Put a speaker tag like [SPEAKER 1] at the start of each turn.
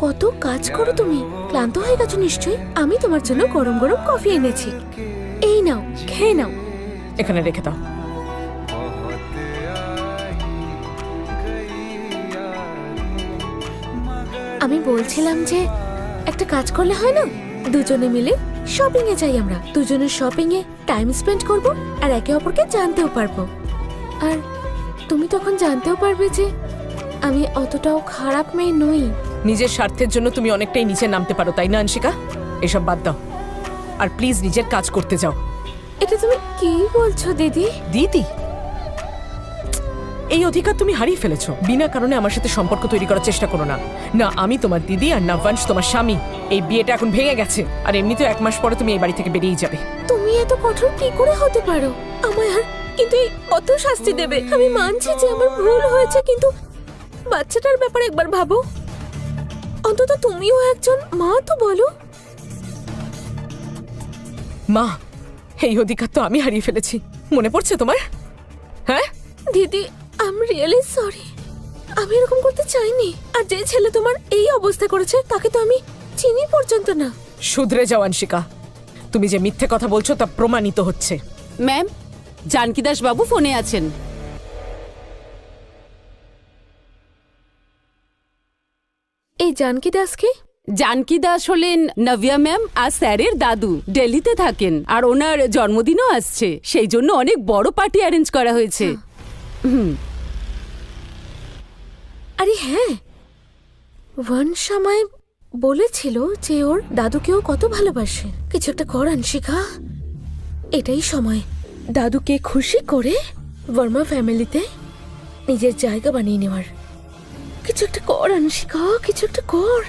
[SPEAKER 1] কত কাজ করো তুমি, ক্লান্ত হয়ে গেছো নিশ্চয়ই। আমি তোমার জন্য গরম গরম কফি এনেছি, এই নাও, খেয়ে নাও।
[SPEAKER 2] এখানে রেখে দাও।
[SPEAKER 1] আমি বলছিলাম যে একটা কাজ করলে হয় না, দুজনে মিলে শপিং এ যাই। আমরা দুজনে শপিং এ টাইম স্পেন্ড করব আর একে অপরকে জানতেও পারবো। আর তুমি তখন জানতেও পারবে যে আমি অতটাও খারাপ মেয়ে নই।
[SPEAKER 2] নিজের স্বার্থের জন্য তুমি অনেকটাই নিচে নামতে পারো, তাই না আনশিকা? এসব বাদ দাও আর প্লিজ নিজের কাজ করতে যাও।
[SPEAKER 1] এটা তুমি কি বলছো দিদি?
[SPEAKER 2] দিদি, এই অধিকার তুমি হারিয়ে ফেলেছো। বিনা কারণে আমার সাথে সম্পর্ক তৈরি করার চেষ্টা করো না। না আমি তোমার দিদি আর না বংশ তোমার স্বামী। এই বিয়েটা এখন ভেঙে গেছে আর এমনিতেও 1 মাস পরে তুমি এই বাড়ি থেকে বেরিয়ে যাবে।
[SPEAKER 1] তুমি এত কঠোর কি করে হতে পারো? আমায় আর কিন্তু এই কত শাস্তি দেবে? আমি মানছি যে আমার ভুল হয়েছে, কিন্তু বাচ্চাটার ব্যাপারে একবার ভাবো। অন্তত তুমিও একজন মা, তো বলো।
[SPEAKER 2] মা, এই অধিকার তো আমি হারিয়ে ফেলেছি, মনে পড়ছে তোমার? হ্যাঁ
[SPEAKER 1] দিদি, আই এম রিয়েলি সরি। আমি এরকম করতে চাইনি। আর যে ছেলে তোমার এই অবস্থা করেছে তাকে তো আমি চিনি পর্যন্ত না।
[SPEAKER 2] শুধরে যাও আনশিকা, তুমি যে মিথ্যে কথা বলছো তা প্রমাণিত হচ্ছে।
[SPEAKER 3] ম্যাম, জানকী দাস বাবু ফোনে আছেন।
[SPEAKER 1] এই জানকী দাসকে?
[SPEAKER 3] জানকী দাস হলেন নভিয়া ম্যাম আর স্যারের দাদু। দিল্লিতে থাকেন আর ওনার জন্মদিনও আসছে, সেই জন্য অনেক বড় পার্টি অ্যারেঞ্জ করা হয়েছে।
[SPEAKER 1] আরে হ্যাঁ, বংশ আমায় বলেছিল যে ওর দাদুকেও কত ভালোবাসে। কিছু একটা কর আনশিকা, এটাই সময় দাদুকে খুশি করে বর্মা ফ্যামিলিতে নিজের জায়গা বানিয়ে নেওয়ার। কিছু একটা কর আনশিকা, কিছু একটা কর।